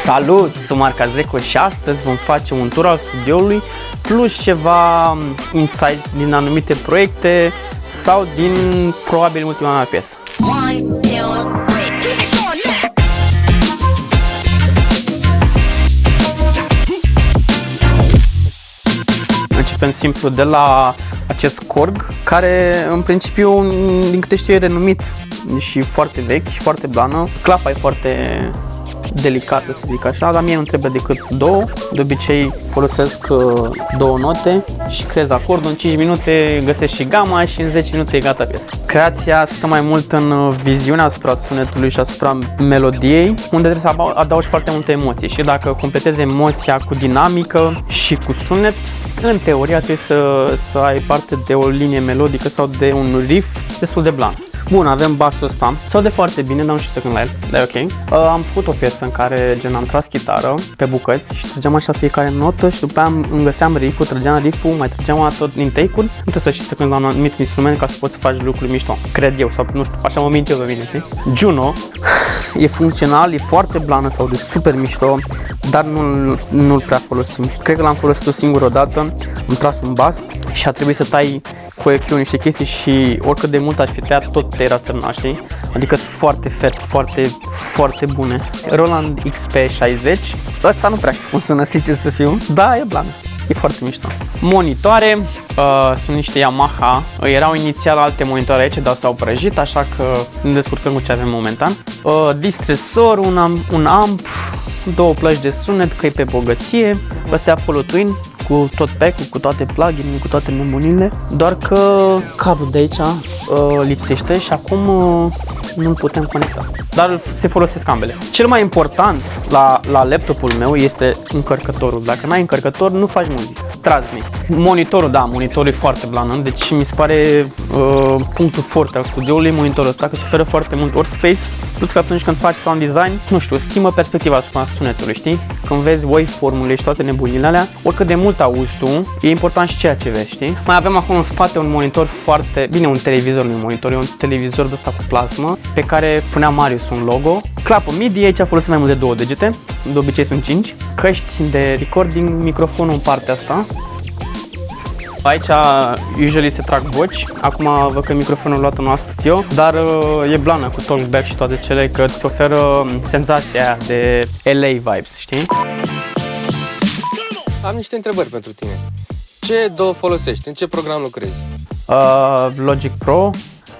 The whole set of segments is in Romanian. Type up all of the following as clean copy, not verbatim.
Salut, sunt Marca Zeco și astăzi vom face un tur al studioului plus ceva insights din anumite proiecte sau din probabil ultima mea piesă. Începem simplu de la acest Korg, care în principiu, din câte știu, e renumit și foarte vechi și foarte blană. Clapa e foarte delicată, să zic așa, dar mie nu trebuie decât două. De obicei folosesc două note și creez acordul. În 5 minute găsesc și gama și în 10 minute e gata piesa. Creația stă mai mult în viziunea asupra sunetului și asupra melodiei, unde trebuie să adaugi foarte multe emoții și dacă completezi emoția cu dinamică și cu sunet, în teoria trebuie să ai parte de o linie melodică sau de un riff destul de blanc. Bun, avem basul ăsta, se aude foarte bine, dar nu știu să cânt la el, dar e ok. Am făcut o piesă în care gen am tras chitară pe bucăți și trăgeam așa fiecare notă și după aia îmi găseam riff-ul, trăgeam riff-ul, mai trăgeam tot din take-uri. Nu trebuie să știi să cânti la un anumit instrument ca să poți să faci lucruri mișto, cred eu, sau nu știu, așa mă mint eu pe mine, știi? Juno e funcțional, e foarte blană, se aude super mișto, dar nu-l prea folosim. Cred că l-am folosit o singură dată, am tras un bas și a trebuit să tai cu EQ niște chestii și oricât de mult aș fi tăiat, tot era semnal, știi? Adică sunt foarte fet, foarte bune. Roland XP60, ăsta nu prea știu cum sună, sincer să fiu, da, e blană, e foarte mișto. Monitoare, sunt niște Yamaha, erau inițial alte monitoare aici, dar s-au prăjit, așa că ne descurcăm cu ce avem momentan. Distresor, un amp, două plăci de sunet, căi pe bogăție, ăsta e Apollo Twin, cu tot pack-ul, cu toate plugin-urile, cu toate nebunile, doar că cablul de aici lipsește și acum nu putem conecta. Dar se folosesc ambele. Cel mai important la laptopul meu este încărcătorul. Dacă n-ai încărcător, nu faci muzică. Transmit. Monitorul, da, monitorul e foarte blană, deci mi se pare punctul forte al studioului, monitorul ăsta, că se oferă foarte mult workspace, plus că atunci când faci sound design, nu știu, schimbă perspectiva asupra sunetului, știi? Când vezi waveform-urile și toate nebunile alea, oricât de mult auzi tu, e important și ceea ce vezi, știi? Mai avem acum în spate un monitor foarte, bine, un televizor, nu un monitor, e un televizor de ăsta cu plasmă, pe care punea Marius un logo. Clapă MIDI, aici folosim mai mult de 2 degete, de obicei sunt 5. Căști de recording, microfonul în partea asta. Aici usually se trag voci, acum văd că microfonul luat în alt studio, dar e blană cu talkback și toate cele, că îți oferă senzația aia de LA vibes, știi? Am niște întrebări pentru tine. Ce DAW folosești? În ce program lucrezi? Logic Pro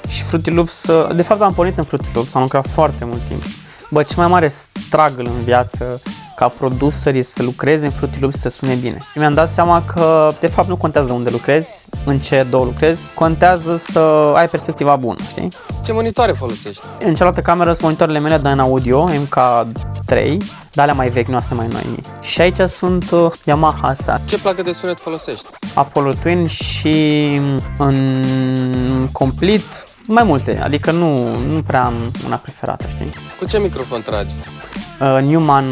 și Fruity Loops. De fapt am pornit în Fruity Loops, am lucrat foarte mult timp. Bă, cel mai mare struggle în viață ca producerii să lucreze în Fruity Loops să sune bine. Mi-am dat seama că de fapt nu contează unde lucrezi, în ce DAW lucrezi, contează să ai perspectiva bună, știi? Ce monitoare folosești? În cealaltă cameră sunt monitoarele mele Dynaudio MK3, dar alea mai vechi, nu astea mai noi. Și aici sunt Yamaha astea. Ce placă de sunet folosești? Apollo Twin și în Complete mai multe, adică nu prea am una preferată, știi? Cu ce microfon tragi? Newman,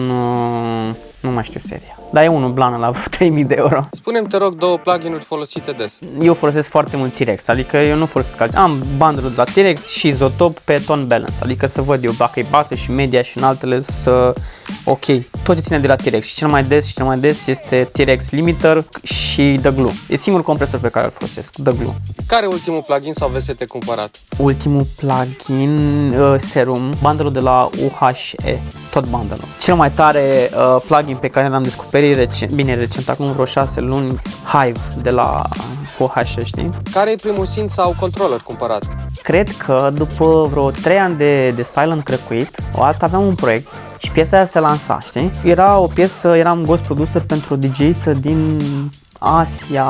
nu mai știu seria, dar e unul blană la vreo 3000 de euro. Spune-mi, te rog, două plugin-uri folosite des. Eu folosesc foarte mult T-Rex, adică eu nu folosesc alt. Am bundle de la T-Rex și Izotop pe tone balance, adică să văd eu dacă e basă și media și în altele să... Ok, tot ce ține de la T-Rex și cel mai des este T-Rex Limiter și The Glue. E singurul compresor pe care îl folosesc, The Glue. Care e ultimul plugin sau VST cumpărat? Ultimul plugin, Serum, bundle de la UHE, tot bundle-ul. Cel mai tare plugin pe care l-am descoperit recent, acum vreo 6 luni, Hive de la UHE, știi? Care e primul synth sau controller cumpărat? Cred că după vreo 3 ani de Silent Crăcuit, o dată aveam un proiect și piesa aia se lansa, știi? Era o piesă, eram ghost producer pentru o DJ-iță din Asia,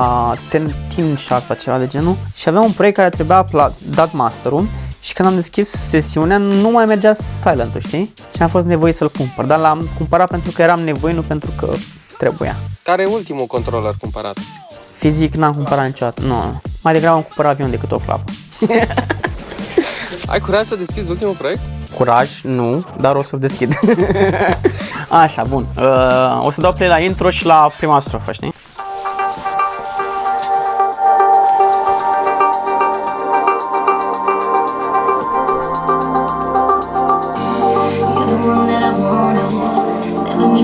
Tin Sharp sau ceva de genul și aveam un proiect care trebuia dat master-ul și când am deschis sesiunea nu mai mergea silent-ul, știi? Și am fost nevoit să-l cumpăr, dar l-am cumpărat pentru că eram nevoit, nu pentru că trebuia. Care e ultimul controller cumpărat? Fizic n-am cumpărat niciodată, nu. Mai degrabă am cumpărat avion decât o clapă. Ai curaj să deschizi ultimul proiect? Curaj, nu, dar o să-l deschid. Așa, bun. O să dau play la intro și la prima strofă, știi? me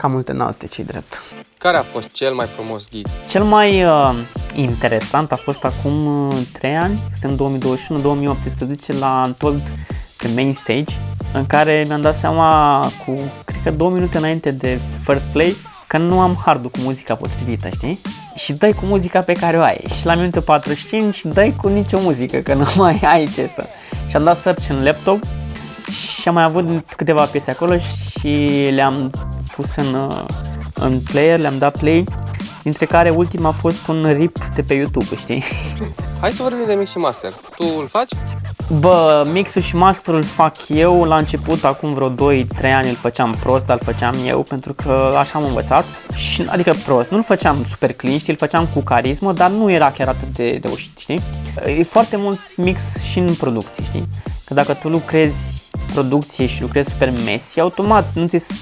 cam multe înalte, ce-i drept. Care a fost cel mai frumos gig? Cel mai interesant a fost acum 3 ani, suntem în 2021-2018, la Untold pe main stage, în care mi-am dat seama cred că 2 minute înainte de first play, că nu am hardul cu muzica potrivită, știi? Și dai cu muzica pe care o ai. Și la minutul 45 dai cu nicio muzică, că nu mai ai ce să... Și am dat search în laptop și am mai avut câteva piese acolo și le-am pus în player, le-am dat play, dintre care ultima a fost un rip de pe YouTube, știi? Hai să vorbim de mix și master. Tu îl faci? Bă, mixul și masterul îl fac eu. La început, acum vreo 2-3 ani îl făceam prost, dar îl făceam eu pentru că așa am învățat. Adică prost, nu îl făceam super clean, știi, îl făceam cu carismă, dar nu era chiar atât de reușit, știi? E foarte mult mix și în producție, știi? Că dacă tu lucrezi producție și lucrezi super messy, automat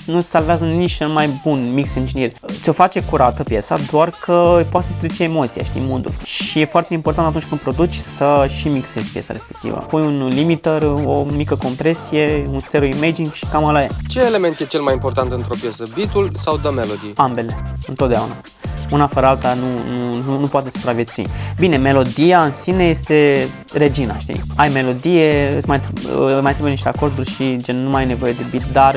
nu-ți salvează nici cel mai bun mix engineer. Ți-o face curată piesa, doar că poate să strice emoția, știi, mood-ul. Și e foarte important atunci când produci să și mixezi piesa respectivă. Pui un limiter, o mică compresie, un stereo imaging și cam ala e. Ce element e cel mai important într-o piesă? Beat-ul sau the melody? Ambele, întotdeauna. Una fără alta nu poate supraviețui. Bine, melodia în sine este regina, știi? Ai melodie, îți mai trebuie niște acorduri și gen nu mai ai nevoie de beat, dar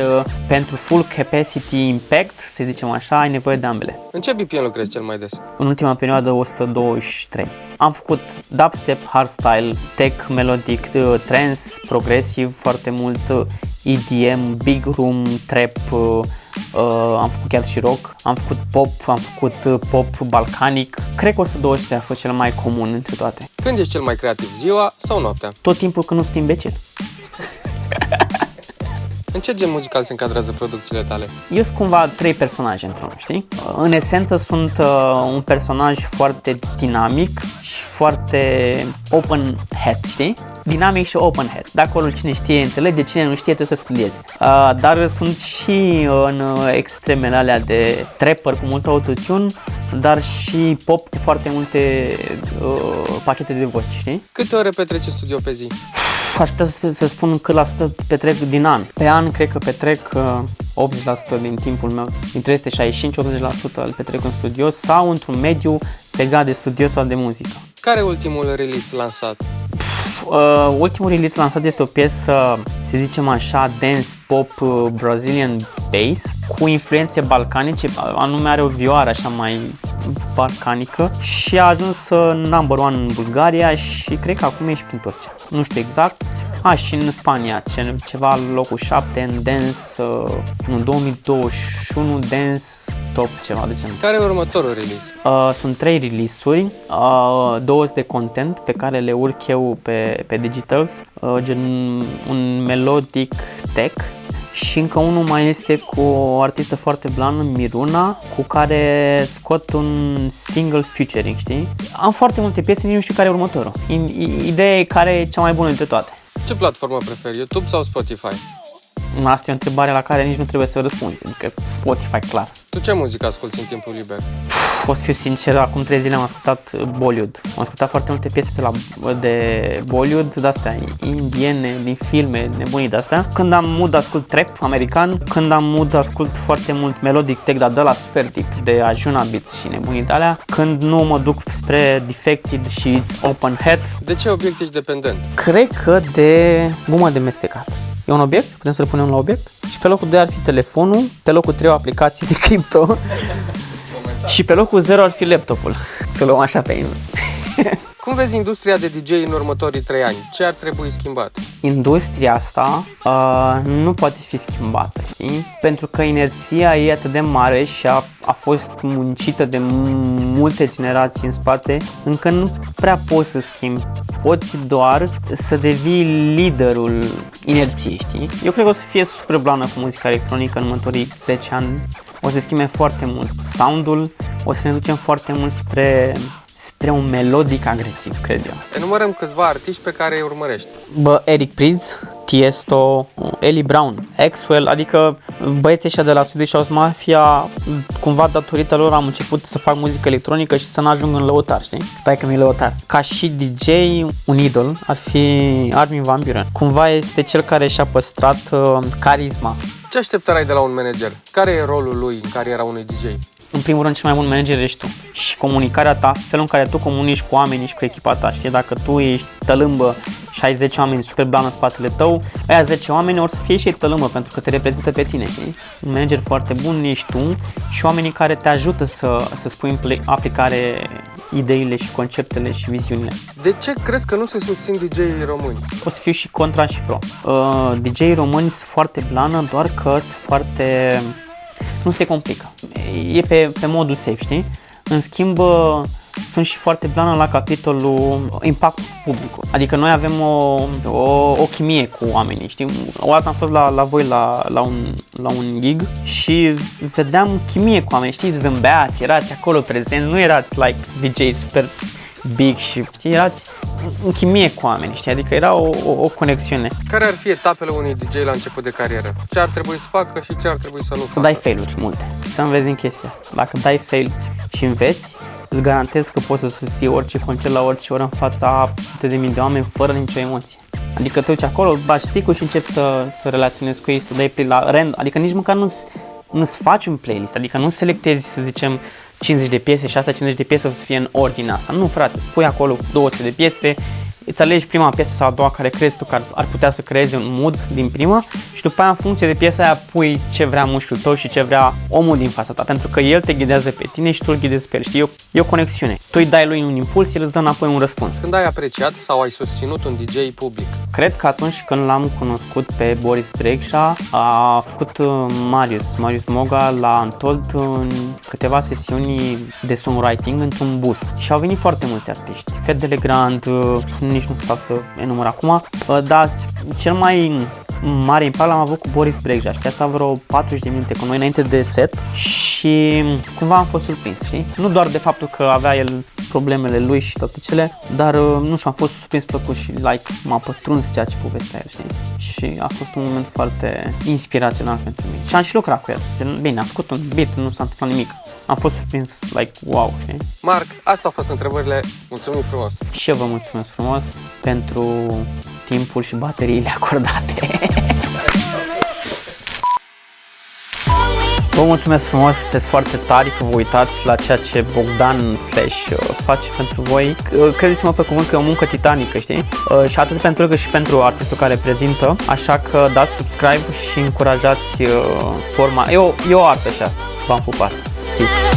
pentru full capacity impact, să zicem așa, ai nevoie de ambele. În ce BPM lucrezi cel mai des? În ultima perioadă 123. Am făcut dubstep, hardstyle, tech, melodic, trance, progresiv, foarte mult EDM, big room, trap, am făcut chiar și rock, am făcut pop, am făcut pop balcanic. Cred că 123 a fost cel mai comun între toate. Când ești cel mai creativ, ziua sau noaptea? Tot timpul când nu sunt imbecil. În ce gen muzical se încadrează producțiile tale? Eu sunt cumva 3 personaje într-unul, știi? În esență sunt un personaj foarte dinamic și foarte open head, știi? Dinamic și open head. De acolo cine știe înțelege, cine nu știe trebuie să studieze. Dar sunt și în extremele alea de trapper cu mult autotune, dar și pop cu foarte multe pachete de voci, știi? Câte ore petreci în studio pe zi? Aș putea să spun cât la sută petrec din an. Pe an cred că petrec 80% din timpul meu, din 365-80% îl petrec în studio sau într-un mediu legat de studio sau de muzică. Care e ultimul release lansat? Ultimul release lansat este o piesă, să zicem așa, dance pop Brazilian bass cu influențe balcanice, anume are o vioară așa mai balcanică și a ajuns number one în Bulgaria și cred că acum e și prin Turcia. Nu știu exact. Și în Spania, ceva locul 7 în dance, 2021 dance top ceva de genul. Care e următorul release? Sunt 3 release-uri, 2 de content pe care le urc eu pe Digitals, gen un melodic tech. Și încă unul mai este cu o artistă foarte blană, Miruna, cu care scot un single featuring, știi? Am foarte multe piese, nu știu care e următorul. Ideea e care e cea mai bună dintre toate. Ce platformă preferi, YouTube sau Spotify? Asta e o întrebare la care nici nu trebuie să răspunzi, adică Spotify, clar. Tu ce muzică asculti în timpul liber? O să fiu sincer, acum 3 zile am ascultat Bollywood. Am ascultat foarte multe piese de Bollywood, de-astea indiene, din filme, nebunii de-astea. Când am mood ascult trap american, când am mood ascult foarte mult melodic tech, dar de la super deep, de Ajuna Beats și nebunii de-alea. Când nu mă duc spre Defected și Open Head. De ce obiect ești dependent? Cred că de gumă de mestecat. E un obiect, putem să-l punem la obiect. Și pe locul 2 ar fi telefonul, pe locul 3 o aplicație de cripto și pe locul 0 ar fi laptopul. Să luăm așa pe inimă. Cum vezi industria de DJ în următorii 3 ani? Ce ar trebui schimbat? Industria asta nu poate fi schimbată, știi? Pentru că inerția e atât de mare și a fost muncită de multe generații în spate, încă nu prea poți să schimbi. Poți doar să devii liderul inerției, știi? Eu cred că o să fie super blană cu muzica electronică în următorii 10 ani. O să schimbe foarte mult sound-ul, o să ne ducem foarte mult spre un melodic agresiv, cred eu. Enumărăm câțiva artiști pe care îi urmărești. Eric Prydz, Tiesto, Eli Brown, Axwell, adică băieții ăștia de la Swedish House Mafia, cumva datorită lor am început să fac muzică electronică și să n-ajung în lăutar, știi? Stai că mi-e lăutar. Ca și DJ, un idol ar fi Armin van Buuren. Cumva este cel care și-a păstrat carisma. Ce așteptări ai de la un manager? Care e rolul lui în cariera unui DJ? În primul rând, cel mai bun manager ești tu. Și comunicarea ta, felul în care tu comunici cu oamenii și cu echipa ta, știi? Dacă tu ești tălâmbă și ai 10 oameni super blană în spatele tău, aia 10 oameni or să fie și ei tălâmbă pentru că te reprezintă pe tine, știi? Un manager foarte bun ești tu și oamenii care te ajută să spui în aplicare ideile și conceptele și viziunile. De ce crezi că nu se susțin DJ-ii români? O să fiu și contra și pro. DJ-ii români sunt foarte blană, doar că sunt foarte... nu se complică. E pe modul safe, știi? În schimb, sunt și foarte blană la capitolul impact publicul. Adică noi avem o chimie cu oamenii, știi? O dată am fost la voi la un gig și vedeam chimie cu oamenii, știi? Zâmbeați, erați acolo prezent, nu erați like DJ super big și știi, erați în chimie cu oamenii, știi? Adică era o conexiune. Care ar fi etapele unui DJ la început de carieră? Ce ar trebui să facă și ce ar trebui să nu facă? Să dai fail-uri multe, să înveți din chestia asta. Dacă dai fail și înveți, îți garantez că poți să susții orice concert la orice oră în fața sute de mii de oameni fără nicio emoție. Adică te duci acolo, bagi ticul și începi să relaționezi cu ei, să dai play la random, adică nici măcar nu-ți faci un playlist, adică nu selectezi, să zicem, 50 de piese și astea 50 de piese o să fie în ordinea asta. Nu, frate, spui acolo 200 de piese, îți alegi prima piesă sau a doua care crezi tu că ar putea să creeze un mood din prima și după aia în funcție de piesa aia pui ce vrea mușchiul tău și ce vrea omul din fața ta, pentru că el te ghidează pe tine și tu îl ghidezi pe el, știi? E o conexiune. Tu îi dai lui un impuls, el îți dă înapoi un răspuns. Când ai apreciat sau ai susținut un DJ public? Cred că atunci când l-am cunoscut pe Boris Brejcha, a făcut Marius Moga la Untold în câteva sesiuni de songwriting într-un bus. Și au venit foarte mulți artiști. Fede Legrand, nici nu stau să enumăr acum, dar cel mai mare impact l-am avut cu Boris Brejcha. Știi, asta vreo 40 de minute cu noi înainte de set și cumva am fost surprins, știi? Nu doar de faptul că avea el problemele lui și toate cele, dar nu știu, am fost surprins plăcut și like, m-a pătruns ceea ce povestea el, știi? Și a fost un moment foarte inspirațional pentru mine. Și am și lucrat cu el. Bine, am făcut un beat, nu s-a întâmplat nimic. Am fost surprins, like, wow, știi? Marc, astea au fost întrebările. Mulțumim frumos! Și eu vă mulțumesc frumos pentru timpul și bateriile acordate. Vă mulțumesc frumos, sunteți foarte tari că vă uitați la ceea ce Bogdan face pentru voi. Credeți-mă pe cuvânt că e o muncă titanică, știi? Și atât pentru el cât și pentru artistul care prezintă. Așa că dați subscribe și încurajați forma. E o artă și asta. V-am pupat. Peace.